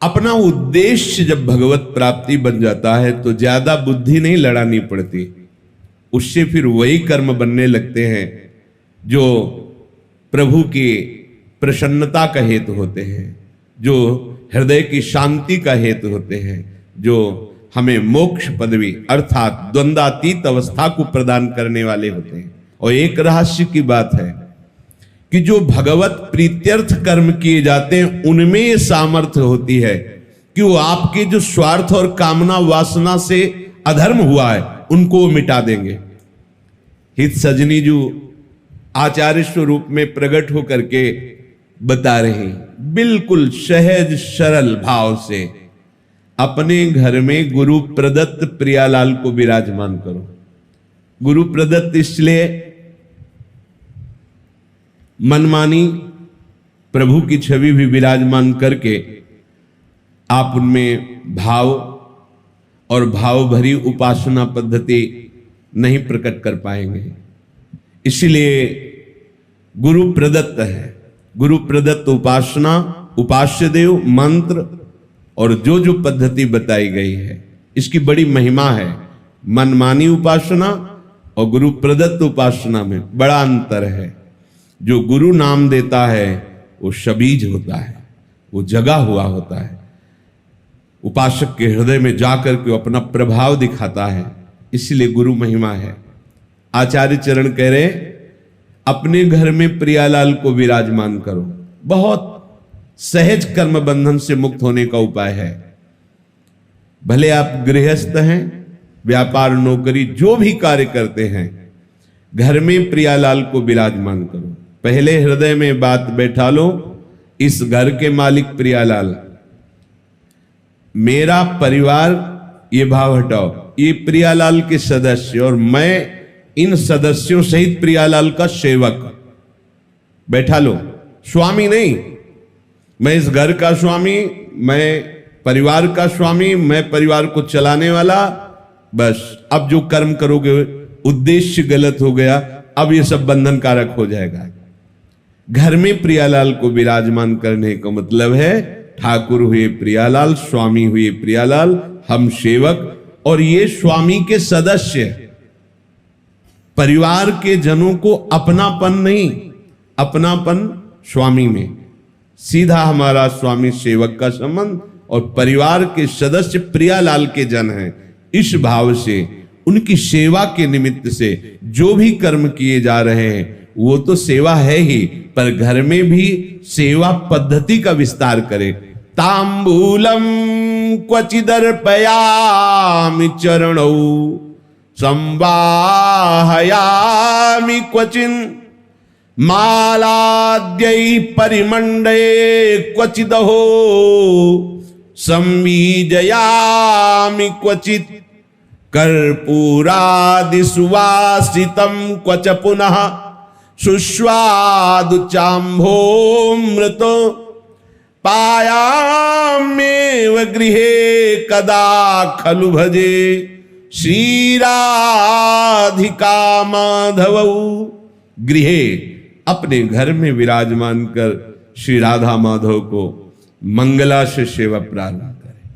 अपना उद्देश्य जब भगवत प्राप्ति बन जाता है तो ज्यादा बुद्धि नहीं लड़ानी पड़ती, उससे फिर वही कर्म बनने लगते हैं जो प्रभु की प्रसन्नता का हेतु होते हैं, जो हृदय की शांति का हेतु होते हैं, जो हमें मोक्ष पदवी अर्थात द्वंद्वातीत अवस्था को प्रदान करने वाले होते हैं। और एक रहस्य की बात है कि जो भगवत प्रीत्यर्थ कर्म किए जाते हैं उनमें ये सामर्थ्य होती है कि वो आपके जो स्वार्थ और कामना वासना से अधर्म हुआ है उनको वो मिटा देंगे। हित सजनी जो आचार्य स्वरूप में प्रकट होकर के बता रहे हैं, बिल्कुल सहज सरल भाव से अपने घर में गुरु प्रदत्त प्रियालाल को विराजमान करो। गुरु प्रदत्त इसलिए मनमानी प्रभु की छवि भी विराजमान करके आप उनमें भाव और भाव भरी उपासना पद्धति नहीं प्रकट कर पाएंगे, इसलिए गुरु प्रदत्त है। गुरु प्रदत्त उपासना, उपास्य देव मंत्र और जो जो पद्धति बताई गई है इसकी बड़ी महिमा है। मनमानी उपासना और गुरु प्रदत्त उपासना में बड़ा अंतर है। जो गुरु नाम देता है वो शबीज होता है, वो जगा हुआ होता है, उपासक के हृदय में जाकर के अपना प्रभाव दिखाता है, इसलिए गुरु महिमा है। आचार्य चरण कह रहे अपने घर में प्रियालाल को विराजमान करो, बहुत सहज कर्म बंधन से मुक्त होने का उपाय है। भले आप गृहस्थ हैं, व्यापार नौकरी जो भी कार्य करते हैं, घर में प्रियालाल को विराजमान करो। पहले हृदय में बात बैठा लो, इस घर के मालिक प्रियालाल, मेरा परिवार, ये भाव हटाओ, ये प्रियालाल के सदस्य और मैं इन सदस्यों सहित प्रियालाल का सेवक। बैठा लो, स्वामी नहीं, मैं इस घर का स्वामी, मैं परिवार का स्वामी, मैं परिवार को चलाने वाला। बस अब जो कर्म करोगे उद्देश्य गलत हो गया, अब ये सब बंधन कारक हो जाएगा। घर में प्रियालाल को विराजमान करने का मतलब है ठाकुर हुए प्रियालाल, स्वामी हुए प्रियालाल, हम सेवक और ये स्वामी के सदस्य। परिवार के जनों को अपनापन नहीं, अपनापन स्वामी में, सीधा हमारा स्वामी सेवक का संबंध और परिवार के सदस्य प्रियालाल के जन हैं। इस भाव से उनकी सेवा के निमित्त से जो भी कर्म किए जा रहे हैं वो तो सेवा है ही, पर घर में भी सेवा पद्धति का विस्तार करें। तांबूलम क्वचिदर्पयामि चरणौ संवाहयामि क्वचिन मालाद्यै परिमंडे क्वचिदहो संवीजयामि क्वचित कर्पूरादि सुवासितं क्वच पुनः सुस्वादु चाम्भोमृतो पायाम्येव गृहे कदा खलु भजे श्रीराधिका माधवौ। गृहे अपने घर में विराजमान कर श्री राधा माधव को मंगला से सेवा प्रारंभ करें।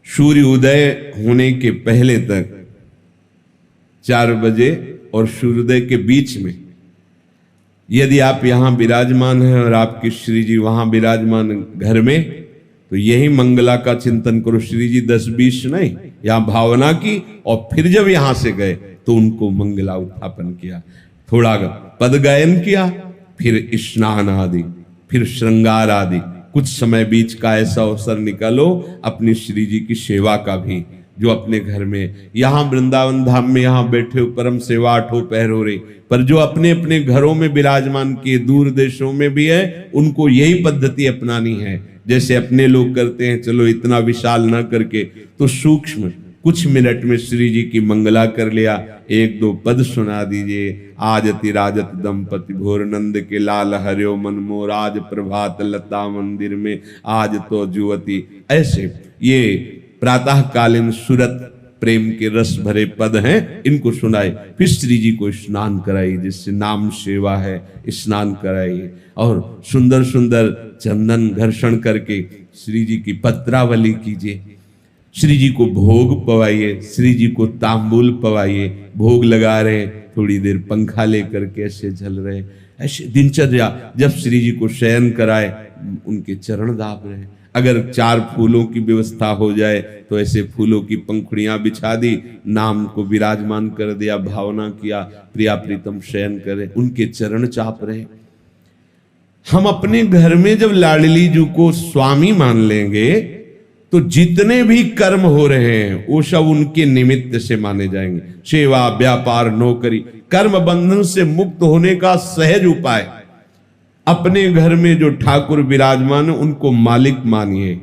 सूर्य उदय होने के पहले तक 4 बजे और सूर्योदय के बीच में यदि आप यहां विराजमान हैं और आपकी श्री जी वहां विराजमान घर में, तो यही मंगला का चिंतन करो। श्री जी 10-20 नहीं, यहां भावना की और फिर जब यहां से गए तो उनको मंगला उत्थापन किया, थोड़ा पद गायन किया, फिर स्नान आदि, फिर श्रृंगार आदि, कुछ समय बीच का ऐसा अवसर निकालो अपनी श्री जी की सेवा का भी। जो अपने घर में यहां वृंदावन धाम में यहां बैठे हो परम सेवा 8 पहर हो रही, पर जो अपने अपने घरों में विराजमान किए दूर देशों में भी है, उनको यही पद्धति अपनानी है जैसे अपने लोग करते हैं। चलो इतना विशाल ना करके तो सूक्ष्म कुछ मिनट में श्री जी की मंगला कर लिया, 1-2 पद सुना दीजिए। आजति राजत दंपति भोर नंद के लाल हरियो मन मोर, आज प्रभात लता मंदिर में आज तो जुवती। ऐसे ये प्रातःकालीन सुरत प्रेम के रस भरे पद हैं, इनको सुनाए। फिर श्री जी को स्नान कराइए, जिससे नाम सेवा है, स्नान कराइए। और सुंदर सुंदर चंदन घर्षण करके श्री जी की पत्रावली कीजिए। श्री जी को भोग पवाइए, श्री जी को तांबूल पवाइए। भोग लगा रहे, थोड़ी देर पंखा लेकर के ऐसे झल रहे, ऐसे दिनचर्या। जब श्री जी को शयन कराए, उनके चरण दाब रहे। अगर 4 फूलों की व्यवस्था हो जाए तो ऐसे फूलों की पंखुड़ियां बिछा दी, नाम को विराजमान कर दिया, भावना किया, प्रिया प्रीतम शयन करे, उनके चरण चाप रहे। हम अपने घर में जब लाडली जी को स्वामी मान लेंगे तो जितने भी कर्म हो रहे हैं वो सब उनके निमित्त से माने जाएंगे। सेवा, व्यापार, नौकरी, कर्म बंधन से मुक्त होने का सहज उपाय। अपने घर में जो ठाकुर विराजमान है उनको मालिक मानिए।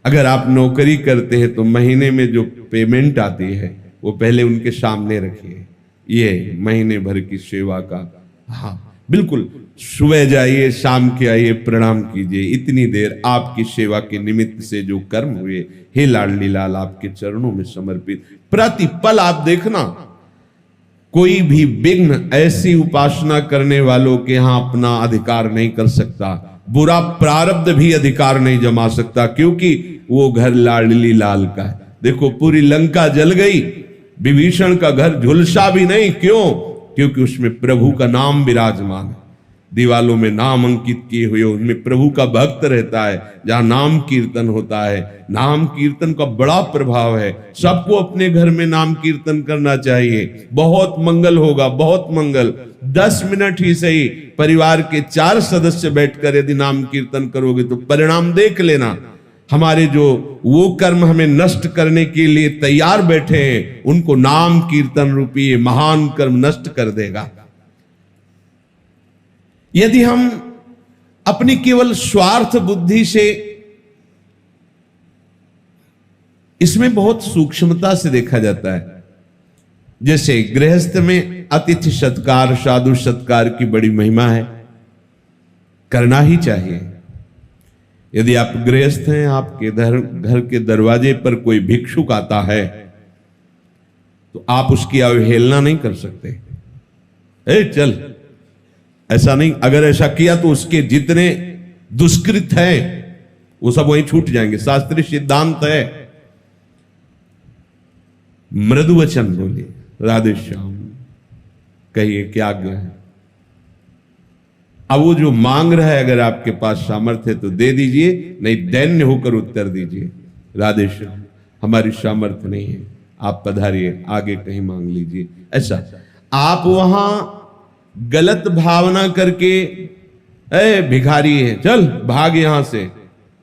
अगर आप नौकरी करते हैं तो महीने में जो पेमेंट आती है वो पहले उनके सामने रखिए। ये महीने भर की सेवा का, हाँ बिल्कुल, सुबह जाइए, शाम के आइए, प्रणाम कीजिए। इतनी देर आपकी सेवा के निमित्त से जो कर्म हुए, हे लाडली लाल आपके चरणों में समर्पित। प्रतिपल आप देखना, कोई भी विघ्न ऐसी उपासना करने वालों के यहां अपना अधिकार नहीं कर सकता। बुरा प्रारब्ध भी अधिकार नहीं जमा सकता, क्योंकि वो घर लाडली लाल का है। देखो पूरी लंका जल गई, विभीषण का घर झुलसा भी नहीं। क्यों? क्योंकि उसमें प्रभु का नाम विराजमान है। दीवालों में नाम अंकित किए हुए, उनमें प्रभु का भक्त रहता है। जहां नाम कीर्तन होता है, नाम कीर्तन का बड़ा प्रभाव है। सबको अपने घर में नाम कीर्तन करना चाहिए, बहुत मंगल होगा, बहुत मंगल। 10 मिनट ही सही, परिवार के 4 सदस्य बैठकर यदि नाम कीर्तन करोगे तो परिणाम देख लेना। हमारे जो वो कर्म हमें नष्ट करने के लिए तैयार बैठे हैं, उनको नाम कीर्तन रूपी महान कर्म नष्ट कर देगा। यदि हम अपनी केवल स्वार्थ बुद्धि से, इसमें बहुत सूक्ष्मता से देखा जाता है। जैसे गृहस्थ में अतिथि सत्कार, साधु सत्कार की बड़ी महिमा है, करना ही चाहिए। यदि आप गृहस्थ हैं, आपके घर के दरवाजे पर कोई भिक्षुक आता है तो आप उसकी अवहेलना नहीं कर सकते। ए चल, ऐसा नहीं। अगर ऐसा किया तो उसके जितने दुष्कृत हैं वो सब वहीं छूट जाएंगे। शास्त्रीय सिद्धांत है। मृदु वचन बोलिए, राधे श्याम कहिए, क्या आज्ञा है। अब वो जो मांग रहा है, अगर आपके पास सामर्थ्य है तो दे दीजिए, नहीं दैन्य होकर उत्तर दीजिए, राधे श्याम हमारी सामर्थ्य नहीं है, आप पधारिए, आगे कहीं मांग लीजिए। ऐसा आप वहां गलत भावना करके, ए भिखारी है चल भाग यहां से,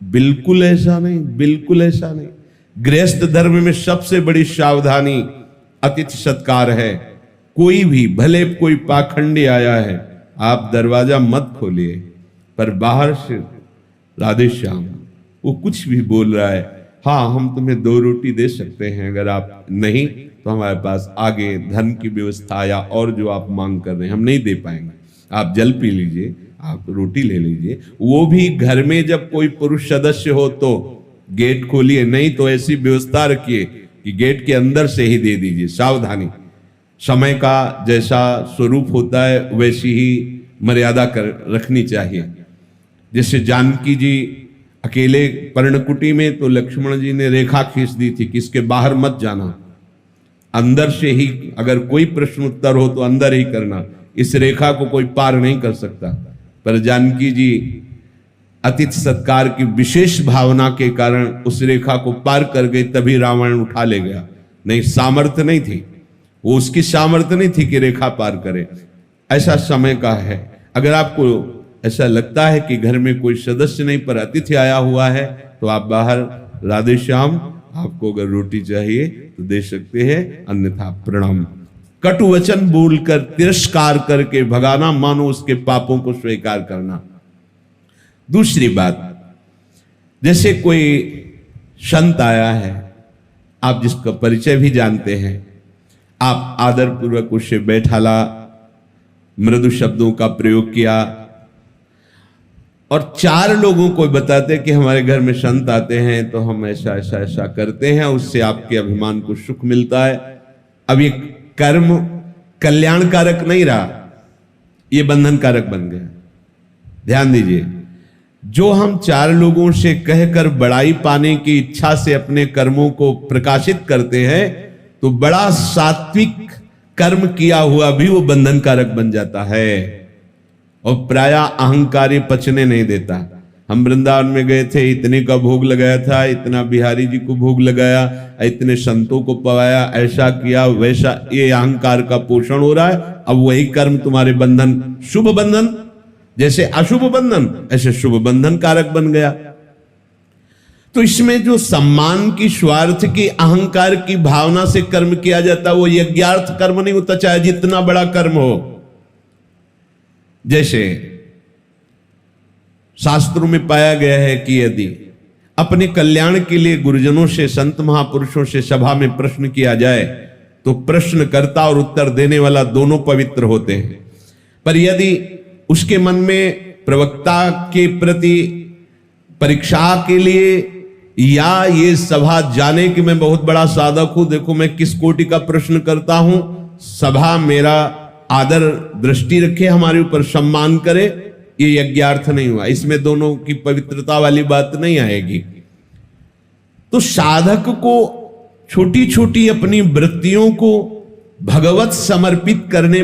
बिल्कुल ऐसा नहीं, बिल्कुल ऐसा नहीं। गृहस्थ धर्म में सबसे बड़ी सावधानी अतिथि सत्कार है। कोई भी, भले कोई पाखंडी आया है, आप दरवाजा मत खोलिए, पर बाहर से राधे श्याम, वो कुछ भी बोल रहा है, हाँ हम तुम्हें 2 रोटी दे सकते हैं, अगर आप नहीं तो हमारे पास आगे धन की व्यवस्था या और जो आप मांग कर रहे हैं हम नहीं दे पाएंगे, आप जल पी लीजिए, आप रोटी ले लीजिए। वो भी घर में जब कोई पुरुष सदस्य हो तो गेट खोलिए, नहीं तो ऐसी व्यवस्था रखिए कि गेट के अंदर से ही दे दीजिए। सावधानी, समय का जैसा स्वरूप होता है वैसी ही मर्यादा रखनी चाहिए। जैसे जानकी जी अकेले पर्णकुटी में, तो लक्ष्मण जी ने रेखा खींच दी थी कि इसके बाहर मत जाना, अंदर से ही अगर कोई प्रश्न उत्तर हो तो अंदर ही करना, इस रेखा को कोई पार नहीं कर सकता। पर जानकी जी अतिथि सत्कार की विशेष भावना के कारण उस रेखा को पार कर गई, तभी रावण उठा ले गया, नहीं सामर्थ्य नहीं थी, वो उसकी सामर्थ्य नहीं थी कि रेखा पार करे। ऐसा समय का है। अगर आपको ऐसा लगता है कि घर में कोई सदस्य नहीं पर अतिथि आया हुआ है तो आप बाहर, राधे श्याम आपको अगर रोटी चाहिए तो दे सकते हैं, अन्यथा प्रणाम। कटु वचन बोलकर तिरस्कार करके भगाना मानो उसके पापों को स्वीकार करना। दूसरी बात, जैसे कोई संत आया है, आप जिसका परिचय भी जानते हैं, आप आदर पूर्वक उससे बैठाला, मृदु शब्दों का प्रयोग किया और 4 लोगों को बताते कि हमारे घर में संत आते हैं तो हम ऐसा ऐसा ऐसा करते हैं, उससे आपके अभिमान को सुख मिलता है। अब ये कर्म कल्याणकारक नहीं रहा, ये बंधनकारक बन गया। ध्यान दीजिए, जो हम 4 लोगों से कहकर बड़ाई पाने की इच्छा से अपने कर्मों को प्रकाशित करते हैं, तो बड़ा सात्विक कर्म किया हुआ भी वो बंधनकारक बन जाता है और प्राय अहंकारी पचने नहीं देता। हम वृंदावन में गए थे, इतने का भोग लगाया था, इतना बिहारी जी को भोग लगाया, इतने संतों को पवाया, ऐसा किया वैसा, ये अहंकार का पोषण हो रहा है। अब वही कर्म तुम्हारे बंधन, शुभ बंधन जैसे अशुभ बंधन, ऐसे शुभ बंधन कारक बन गया। तो इसमें जो सम्मान की, स्वार्थ की, अहंकार की भावना से कर्म किया जाता, वो यज्ञार्थ कर्म नहीं होता, चाहे जितना बड़ा कर्म हो। जैसे शास्त्रों में पाया गया है कि यदि अपने कल्याण के लिए गुरुजनों से, संत महापुरुषों से सभा में प्रश्न किया जाए तो प्रश्नकर्ता और उत्तर देने वाला दोनों पवित्र होते हैं। पर यदि उसके मन में प्रवक्ता के प्रति परीक्षा के लिए या ये सभा जाने कि मैं बहुत बड़ा साधक हूं, देखो मैं किस कोटि का प्रश्न करता हूं, सभा मेरा आदर दृष्टि रखे, हमारे ऊपर सम्मान करे, ये यज्ञार्थ नहीं हुआ। इसमें दोनों की पवित्रता वाली बात नहीं आएगी। तो साधक को छोटी छोटी अपनी वृत्तियों को भगवत समर्पित करने